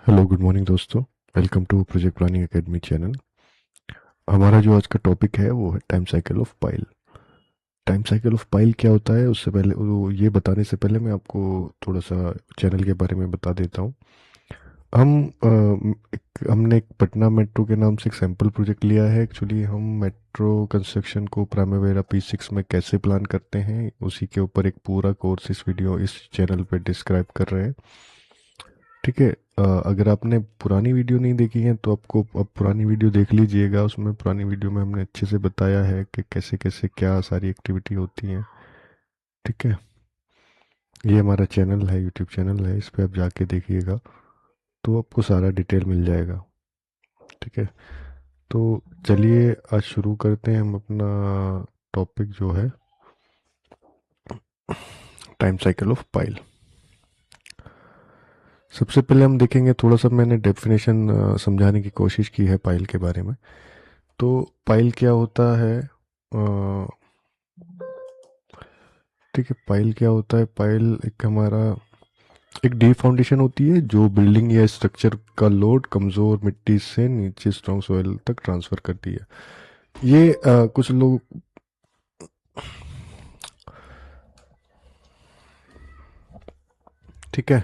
Hello good morning दोस्तों। Welcome to project planning academy channel. हमारा जो आज का टॉपिक है वो है time cycle of pile. Time cycle of pile क्या होता है, उससे पहले ये बताने से पहले मैं आपको थोड़ा सा चैनल के बारे में बता देता हूँ। हम हमने एक पटना मेट्रो के नाम से एक सैम्पल प्रोजेक्ट लिया है। एक्चुअली हम मेट्रो कंस्ट्रक्शन को प्राइमवेरा P6 में कैसे प्लान करते हैं उसी के ऊपर एक पूरा कोर्स इस चैनल पे डिस्क्राइब कर रहे हैं। ठीक है। अगर आपने पुरानी वीडियो नहीं देखी है तो आपको अब पुरानी वीडियो देख लीजिएगा। उसमें पुरानी वीडियो में हमने अच्छे से बताया है कि कैसे कैसे क्या सारी एक्टिविटी होती हैं। ठीक है। ये हमारा चैनल है, यूट्यूब चैनल है, इस पे आप जाके देखिएगा तो आपको सारा डिटेल मिल जाएगा। ठीक है। तो चलिए आज शुरू करते हैं हम अपना टॉपिक जो है टाइम साइकिल ऑफ पाइल। सबसे पहले हम देखेंगे थोड़ा सा, मैंने डेफिनेशन समझाने की कोशिश की है पाइल के बारे में। तो पाइल क्या होता है? ठीक है, पाइल क्या होता है? पाइल एक हमारा एक डीप फाउंडेशन होती है जो बिल्डिंग या स्ट्रक्चर का लोड कमज़ोर मिट्टी से नीचे स्ट्रॉन्ग सॉइल तक ट्रांसफ़र करती है। ये कुछ लोग, ठीक है,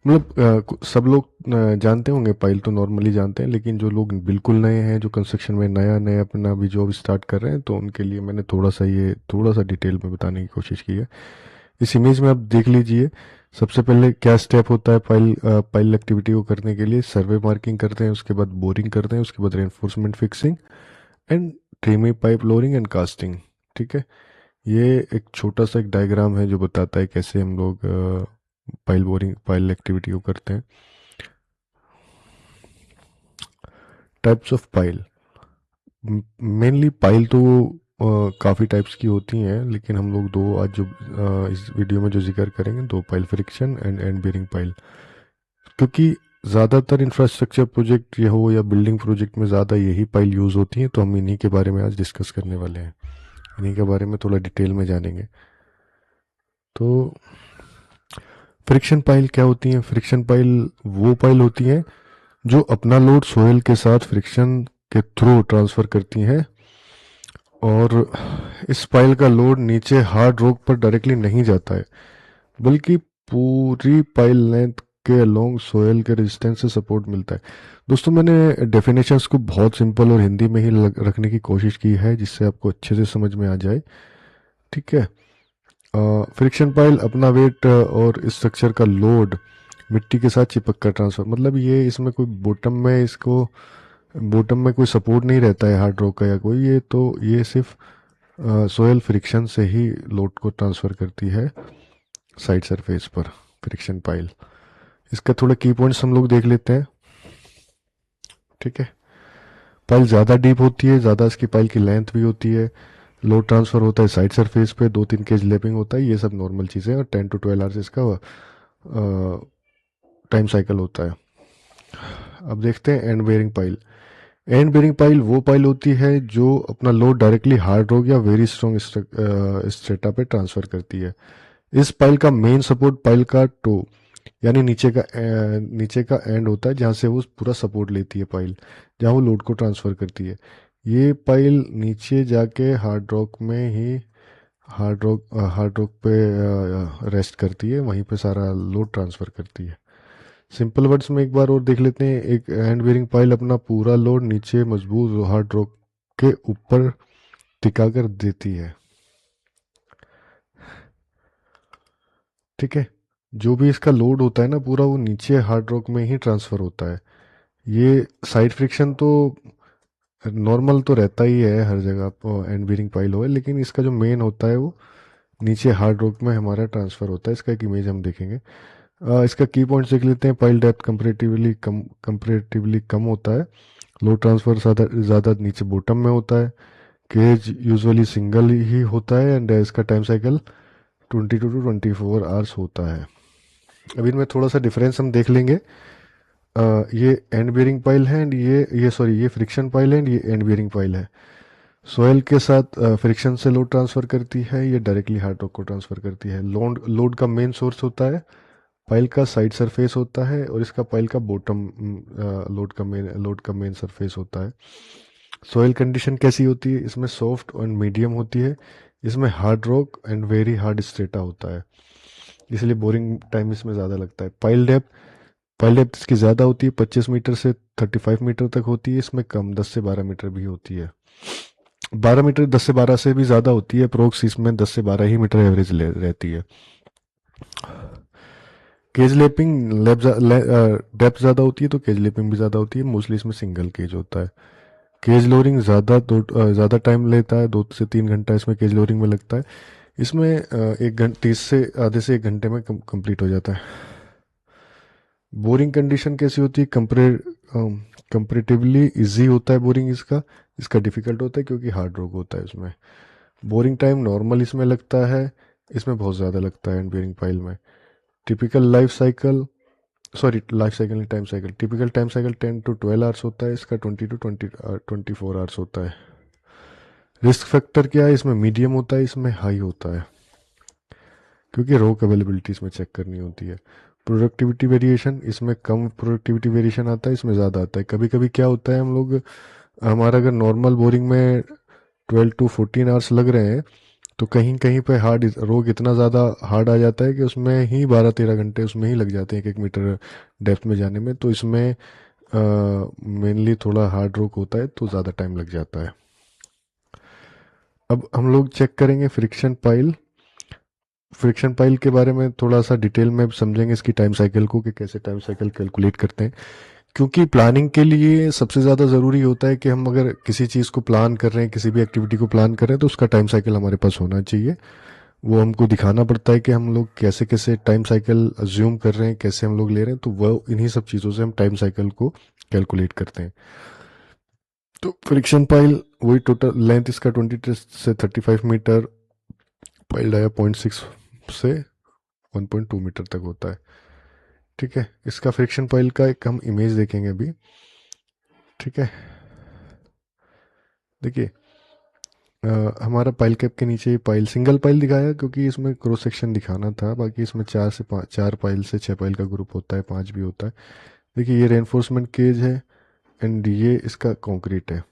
मतलब सब लोग जानते होंगे पाइल, तो नॉर्मली जानते हैं, लेकिन जो लोग बिल्कुल नए हैं, जो कंस्ट्रक्शन में नया नया अपना भी जॉब स्टार्ट कर रहे हैं, तो उनके लिए मैंने थोड़ा सा डिटेल में बताने की कोशिश की है। इस इमेज में आप देख लीजिए। सबसे पहले क्या स्टेप होता है पाइल एक्टिविटी को करने के लिए? सर्वे मार्किंग करते हैं, उसके बाद बोरिंग करते हैं, उसके बाद reinforcement fixing and tremie pipe lowering and casting. ठीक है। ये एक छोटा सा एक डायग्राम है जो बताता है कैसे हम लोग पाइल एक्टिविटी को करते हैं। Types of pile. Mainly pile तो काफ़ी टाइप्स की होती हैं, लेकिन हम लोग दो आज जो इस वीडियो में जो जिक्र करेंगे, दो pile, friction and end bearing pile. क्योंकि ज़्यादातर इंफ्रास्ट्रक्चर प्रोजेक्ट ये हो या बिल्डिंग प्रोजेक्ट में ज़्यादा यही पाइल यूज़ होती हैं, तो हम इन्हीं के बारे में आज डिस्कस करने वाले हैं। इन्हीं के बारे में थोड़ा डिटेल में जानेंगे। तो फ्रिक्शन पाइल क्या होती हैं? फ्रिक्शन पाइल वो पाइल होती हैं जो अपना लोड सोयल के साथ फ्रिक्शन के थ्रू ट्रांसफ़र करती हैं, और इस पाइल का लोड नीचे हार्ड रॉक पर डायरेक्टली नहीं जाता है, बल्कि पूरी पाइल लेंथ के अलोंग सोयल के रेजिस्टेंस से सपोर्ट मिलता है। दोस्तों, मैंने डेफिनेशंस को बहुत सिंपल और हिंदी में ही रखने की कोशिश की है, जिससे आपको अच्छे से समझ में आ जाए। ठीक है। फ्रिक्शन पाइल अपना वेट और स्ट्रक्चर का लोड मिट्टी के साथ चिपक कर ट्रांसफर, मतलब ये इसमें कोई बॉटम में कोई सपोर्ट नहीं रहता है हार्ड रॉक का या कोई, ये तो ये सिर्फ सोयल फ्रिक्शन से ही लोड को ट्रांसफ़र करती है साइड सरफेस पर फ्रिक्शन पाइल। इसका थोड़ा की पॉइंट्स हम लोग देख लेते हैं। ठीक है। पाइल ज़्यादा डीप होती है, ज़्यादा इसकी पाइल की लेंथ भी होती है, लोड ट्रांसफ़र होता है साइड सरफेस पे, 2-3 केज लैपिंग होता है, ये सब नॉर्मल चीज़ें हैं, और 10 to 12 आवर्स इसका टाइम साइकिल होता है। अब देखते हैं and bearing pile. And bearing pile वो पाइल होती है जो अपना लोड डायरेक्टली हार्ड रॉक या वेरी स्ट्रॉन्ग स्ट्रेटा पे ट्रांसफ़र करती है। इस पाइल का मेन सपोर्ट पाइल का टो, यानी नीचे का एंड होता है, जहाँ से वो पूरा सपोर्ट लेती है पाइल, जहाँ वो लोड को ट्रांसफ़र करती है। ये पाइल नीचे जाके हार्ड रॉक पे रेस्ट करती है, वहीं पे सारा लोड ट्रांसफ़र करती है। सिंपल वर्ड्स में एक बार और देख लेते हैं। एक हैंड बेयरिंग पाइल अपना पूरा लोड नीचे मजबूत हार्ड रॉक के ऊपर टिका कर देती है। ठीक है। जो भी इसका लोड होता है ना पूरा, वो नीचे हार्ड रॉक में ही ट्रांसफ़र होता है। ये साइड फ्रिक्शन तो नॉर्मल तो रहता ही है हर जगह एंड बेयरिंग पाइल हो, लेकिन इसका जो मेन होता है वो नीचे हार्ड रॉक में हमारा ट्रांसफ़र होता है। इसका एक इमेज हम देखेंगे। इसका की पॉइंट्स देख लेते हैं। पाइल डेप्थ कंपैरेटिवली कम होता है, लोड ट्रांसफ़र ज़्यादा नीचे बॉटम में होता है, केज यूजुअली सिंगल ही होता है, एंड इसका टाइम साइकिल 22 to 24 आवर्स होता है। अब इनमें थोड़ा सा डिफरेंस हम देख लेंगे। ये एंड बेयरिंग पाइल है, एंड ये सॉरी, ये फ्रिक्शन पाइल है, एंड ये एंड बेयरिंग पाइल है। सॉइल के साथ फ्रिक्शन से लोड ट्रांसफ़र करती है, ये डायरेक्टली हार्ड रॉक को ट्रांसफ़र करती है। लोड का मेन सोर्स होता है पाइल का साइड सरफेस होता है और इसका पाइल का बॉटम लोड का मेन सरफेस होता है। सॉइल कंडीशन कैसी होती है? इसमें सॉफ्ट और मीडियम होती है। इसमें hard rock and very hard strata होता है, इसलिए बोरिंग टाइम इसमें ज़्यादा लगता है। पाइल डेप्थ इसकी ज़्यादा होती है, 25 मीटर से 35 मीटर तक होती है। इसमें कम 10 से 12 मीटर भी होती है। 12 मीटर 10 से 12 से भी ज़्यादा होती है, अप्रोक्स इसमें 10 से 12 ही मीटर एवरेज रहती है। केज लेपिंग डेप्थ ज़्यादा होती है तो केज लेपिंग भी ज़्यादा होती है। मोस्टली इसमें सिंगल केज होता है। केज लोअरिंग ज़्यादा टाइम लेता है, 2 से 3 घंटा इसमें केज लोअरिंग में लगता है। इसमें 1 घंटे 30 से 1 घंटे में कंप्लीट हो जाता है। बोरिंग कंडीशन कैसी होती है? कंपेरेटिवली इजी होता है बोरिंग इसका। इसका डिफ़िकल्ट होता है क्योंकि हार्ड रोग होता है इसमें। बोरिंग टाइम नॉर्मल इसमें लगता है, इसमें बहुत ज़्यादा लगता है एंड बोरिंग पाइल में। टिपिकल लाइफ साइकिल नहीं, time cycle. Typical time cycle 10 to 12 hours होता है, इसका 20 to 24 आवर्स होता है। रिस्क फैक्टर क्या है? इसमें मीडियम होता है, इसमें हाई होता है, क्योंकि रॉक अवेलेबिलिटी इसमें चेक करनी होती है। प्रोडक्टिविटी वेरिएशन, इसमें कम प्रोडक्टिविटी वेरिएशन आता है, इसमें ज़्यादा आता है। कभी कभी क्या होता है, हमारा अगर नॉर्मल बोरिंग में 12 to 14 आवर्स लग रहे हैं, तो कहीं कहीं पे हार्ड रोग इतना ज़्यादा हार्ड आ जाता है कि उसमें ही 12-13 घंटे उसमें ही लग जाते हैं 1-1 मीटर डेप्थ में जाने में। तो इसमें मेनली थोड़ा हार्ड रोग होता है तो ज़्यादा टाइम लग जाता है। अब हम लोग चेक करेंगे फ्रिक्शन पाइल के बारे में थोड़ा सा डिटेल में समझेंगे, इसकी टाइम साइकिल को, कि कैसे टाइम साइकिल कैलकुलेट करते हैं। क्योंकि प्लानिंग के लिए सबसे ज़्यादा ज़रूरी होता है कि हम अगर किसी चीज़ को प्लान कर रहे हैं, किसी भी एक्टिविटी को प्लान कर रहे हैं, तो उसका टाइम साइकिल हमारे पास होना चाहिए। वो हमको दिखाना पड़ता है कि हम लोग कैसे कैसे टाइम साइकिल अज्यूम कर रहे हैं, कैसे हम लोग ले रहे हैं। तो वो इन्हीं सब चीज़ों से हम टाइम साइकिल को कैलकुलेट करते हैं। तो फ्रिक्शन पाइल, वही टोटल लेंथ इसका 20 से 35 मीटर, पाइल डाया 0.6 से 1.2 मीटर तक होता है। ठीक है, इसका फ्रिक्शन पाइल का एक हम इमेज देखेंगे अभी। ठीक है, देखिए हमारा पाइल कैप के नीचे ये पाइल सिंगल पाइल दिखाया क्योंकि इसमें क्रॉस सेक्शन दिखाना था। बाकी इसमें 4 पाइल से 6 पाइल का ग्रुप होता है, 5 भी होता है। देखिए ये रेनफोर्समेंट केज है एंड ये इसका कंक्रीट है,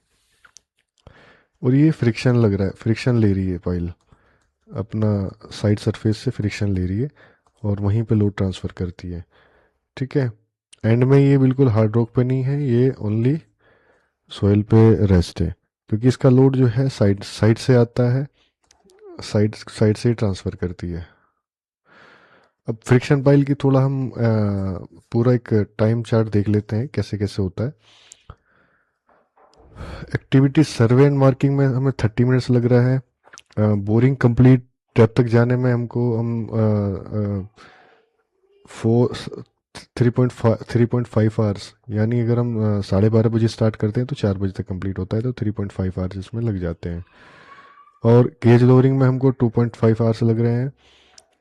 और ये फ्रिक्शन लग रहा है, फ्रिक्शन ले रही है पाइल अपना, साइड सरफेस से फ्रिक्शन ले रही है और वहीं पे लोड ट्रांसफ़र करती है। ठीक है, एंड में ये बिल्कुल हार्ड रॉक पे नहीं है, ये ओनली सॉइल पे रेस्ट है, क्योंकि इसका लोड जो है साइड साइड से आता है, साइड साइड से ही ट्रांसफ़र करती है। अब फ्रिक्शन पाइल की थोड़ा हम पूरा एक टाइम चार्ट देख लेते हैं कैसे कैसे होता है। एक्टिविटी सर्वे एंड मार्किंग में हमें 30 मिनट्स लग रहा है। बोरिंग कंप्लीट डेप्थ तक जाने में हम 3.5 आवर्स, यानी अगर हम 12:30 बजे स्टार्ट करते हैं तो 4 बजे तक कंप्लीट होता है, तो 3.5 आवर्स इसमें लग जाते हैं। और गेज लोअरिंग में हमको 2.5 आवर्स लग रहे हैं,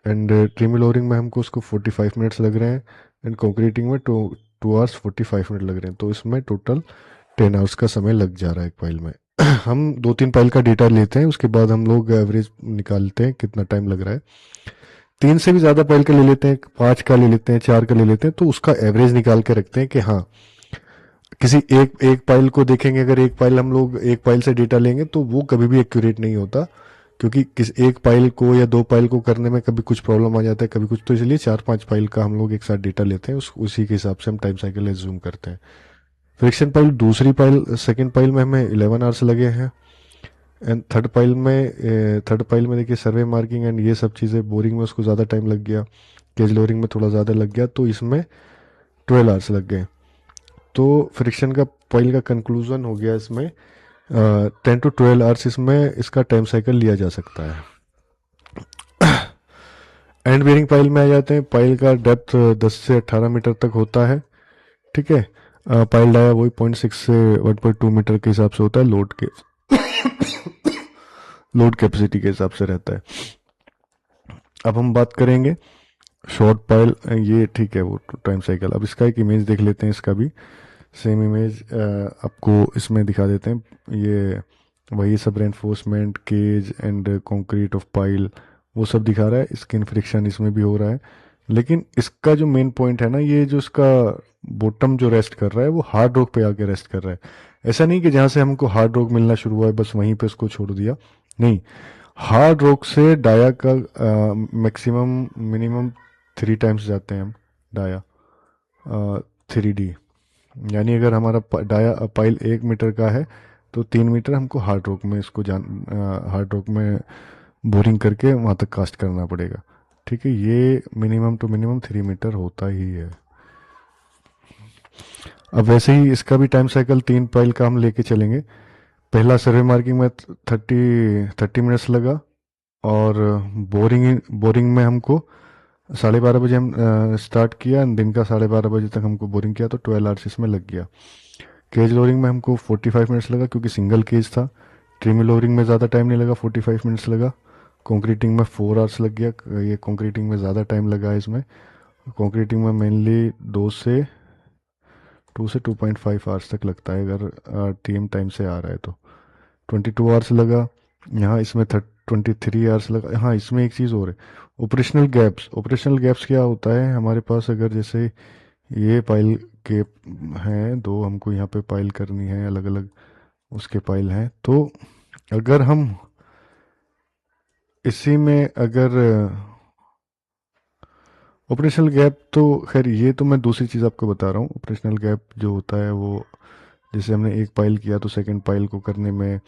एंड ट्रिम लोअरिंग में हमको उसको 45 मिनट्स लग रहे हैं, एंड कंक्रीटिंग में 2 hours 45 मिनट लग रहे हैं। तो इसमें टोटल 10 आवर्स का समय लग जा रहा है एक पाइल में। हम 2-3 पाइल का डेटा लेते हैं, उसके बाद हम लोग एवरेज निकालते हैं कितना टाइम लग रहा है। 3 से भी ज़्यादा पाइल का ले लेते हैं, 5 का ले लेते हैं, 4 का ले लेते हैं, तो उसका एवरेज निकाल के रखते हैं कि हाँ, किसी एक एक पाइल को देखेंगे, अगर एक पाइल से डेटा लेंगे तो वो कभी भी एक्यूरेट नहीं होता, क्योंकि एक पाइल को या 2 पाइल को करने में कभी कुछ प्रॉब्लम आ जाता है, कभी कुछ। तो इसलिए 4-5 पाइल का हम लोग एक साथ डेटा लेते हैं, उसी के हिसाब से हम टाइम साइकिल एज्यूम करते हैं। फ्रिक्शन पाइल, सेकंड पाइल में हमें 11 आवर्स लगे हैं, एंड थर्ड पाइल में देखिए सर्वे मार्किंग एंड ये सब चीज़ें, बोरिंग में उसको ज़्यादा टाइम लग गया, केज लोअरिंग में थोड़ा ज़्यादा लग गया, तो इसमें 12 आवर्स लग गए। तो फ्रिक्शन का पाइल का कंक्लूजन हो गया इसमें 10 to 12 आवर्स इसमें इसका टाइम साइकिल लिया जा सकता है। एंड बेरिंग पाइल में आ जाते हैं। पाइल का डेप्थ 10 से 18 मीटर तक होता है। ठीक है, पाइल डाया वही 0.6 से 1.2 मीटर के हिसाब से होता है, लोड कैपेसिटी के हिसाब से रहता है। अब हम बात करेंगे शॉर्ट पाइल, ये ठीक है वो टाइम साइकिल। अब इसका एक इमेज देख लेते हैं, इसका भी सेम इमेज आपको इसमें दिखा देते हैं। ये वही सब reinforcement cage and concrete of pile वो सब दिखा रहा है, स्किन फ्रिक्शन इसमें भी हो रहा है, लेकिन इसका जो मेन पॉइंट है ना, ये जो इसका बॉटम जो रेस्ट कर रहा है वो हार्ड रॉक पे आके रेस्ट कर रहा है। ऐसा नहीं कि जहाँ से हमको हार्ड रॉक मिलना शुरू हुआ है बस वहीं पे उसको छोड़ दिया, नहीं। हार्ड रॉक से डाया का मैक्सिमम मिनिमम 3 टाइम्स जाते हैं हम। डाया 3D, यानी अगर हमारा डाया पाइल 1 मीटर का है तो 3 मीटर हमको हार्ड रॉक में इसको हार्ड रॉक में बोरिंग करके वहाँ तक कास्ट करना पड़ेगा। ठीक है, ये मिनिमम टू मिनिमम 3 मीटर होता ही है। अब वैसे ही इसका भी टाइम साइकिल 3 पाइल का हम लेके चलेंगे। पहला सर्वे मार्किंग में 30 मिनट्स लगा, और बोरिंग बोरिंग में हमको 12:30 बजे हम स्टार्ट किया, दिन का 12:30 बजे तक हमको बोरिंग किया, तो 12 आवर्स इसमें लग गया। केज लोरिंग में हमको 45 मिनट्स लगा क्योंकि सिंगल केज था। ट्रिमी लोरिंग में ज़्यादा टाइम नहीं लगा, 45 मिनट्स लगा। कंक्रीटिंग में 4 आवर्स लग गया, ये कंक्रीटिंग में ज़्यादा टाइम लगा इसमें। कंक्रीटिंग में मेनली 2 से 2.5 आवर्स तक लगता है अगर टीएम टाइम से आ रहा है तो। 22 आवर्स लगा यहाँ, इसमें 23 आवर्स लगा। हाँ, इसमें एक चीज़ और है, ऑपरेशनल गैप्स क्या होता है हमारे पास, अगर जैसे ये पाइल के हैं दो, हमको यहाँ पे पाइल करनी है अलग अलग, उसके पाइल हैं, तो अगर हम इसी में अगर ऑपरेशनल गैप, तो खैर ये तो मैं दूसरी चीज़ आपको बता रहा हूँ। ऑपरेशनल गैप जो होता है वो, जैसे हमने एक पाइल किया तो सेकंड पाइल को करने में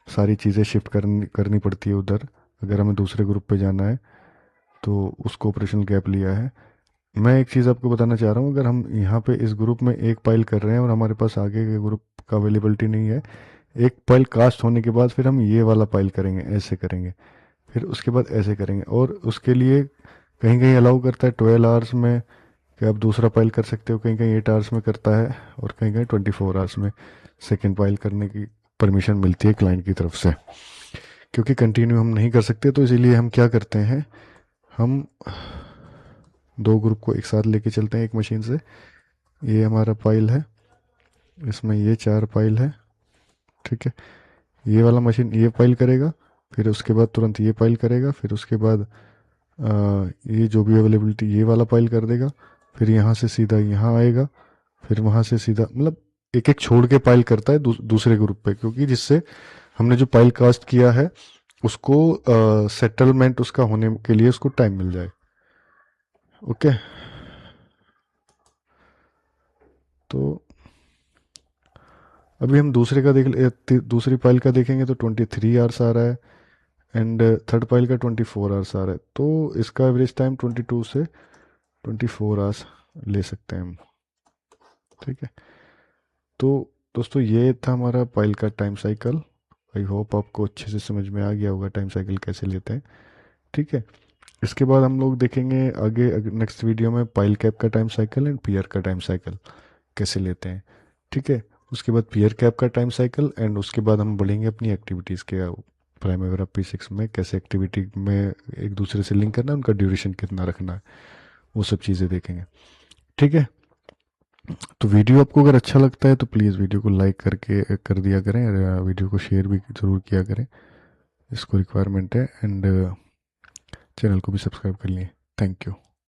सारी चीज़ें शिफ्ट करनी करनी पड़ती है उधर, अगर हमें दूसरे ग्रुप पे जाना है तो उसको ऑपरेशनल गैप लिया है। मैं एक चीज़ आपको बताना चाह रहा हूँ, अगर हम यहाँ पे इस ग्रुप में एक पाइल कर रहे हैं और हमारे पास आगे के ग्रुप का अवेलेबिलिटी नहीं है, एक पाइल कास्ट होने के बाद फिर हम ये वाला पाइल करेंगे, ऐसे करेंगे, फिर उसके बाद ऐसे करेंगे, और उसके लिए कहीं कहीं अलाउ करता है 12 आवर्स में कि आप दूसरा पाइल कर सकते हो, कहीं कहीं 8 आवर्स में करता है, और कहीं कहीं 24 आवर्स में सेकेंड पाइल करने की परमिशन मिलती है क्लाइंट की तरफ से। क्योंकि कंटिन्यू हम नहीं कर सकते तो इसीलिए हम क्या करते हैं, हम दो ग्रुप को एक साथ लेके चलते हैं एक मशीन से। ये हमारा पाइल है, इसमें ये 4 पाइल है, ठीक है। ये वाला मशीन ये पाइल करेगा, फिर उसके बाद तुरंत ये पाइल करेगा, फिर उसके बाद ये जो भी अवेलेबिलिटी ये वाला पाइल कर देगा, फिर यहाँ से सीधा यहाँ आएगा, फिर वहाँ से सीधा, मतलब एक एक छोड़ के पाइल करता है दूसरे ग्रुप पे, क्योंकि जिससे हमने जो पाइल कास्ट किया है उसको सेटलमेंट उसका होने के लिए उसको टाइम मिल जाए। ओके, तो अभी हम दूसरी पाइल का देखेंगे तो 23 आवर्स आ रहा है, एंड थर्ड पाइल का 24 आवर्स आ रहा है, तो इसका एवरेज टाइम 22 से 24 आवर्स ले सकते हैं हम। ठीक है, तो दोस्तों ये था हमारा पाइल का टाइम साइकिल। आई होप आपको अच्छे से समझ में आ गया होगा टाइम साइकिल कैसे लेते हैं। ठीक है, इसके बाद हम लोग देखेंगे आगे नेक्स्ट वीडियो में पाइल कैप का टाइम साइकिल एंड पियर का टाइम साइकिल कैसे लेते हैं। ठीक है, उसके बाद पियर कैप का टाइम साइकिल, एंड उसके बाद हम बढ़ेंगे अपनी एक्टिविटीज़ के प्राइमरी P6 में कैसे एक्टिविटी में एक दूसरे से लिंक करना है, उनका ड्यूरेशन कितना रखना है, वो सब चीज़ें देखेंगे। ठीक है, तो वीडियो आपको अगर अच्छा लगता है तो प्लीज़ वीडियो को लाइक करके कर दिया करें, और वीडियो को शेयर भी ज़रूर किया करें, इसको रिक्वायरमेंट है, एंड चैनल को भी सब्सक्राइब कर लिए। Thank you.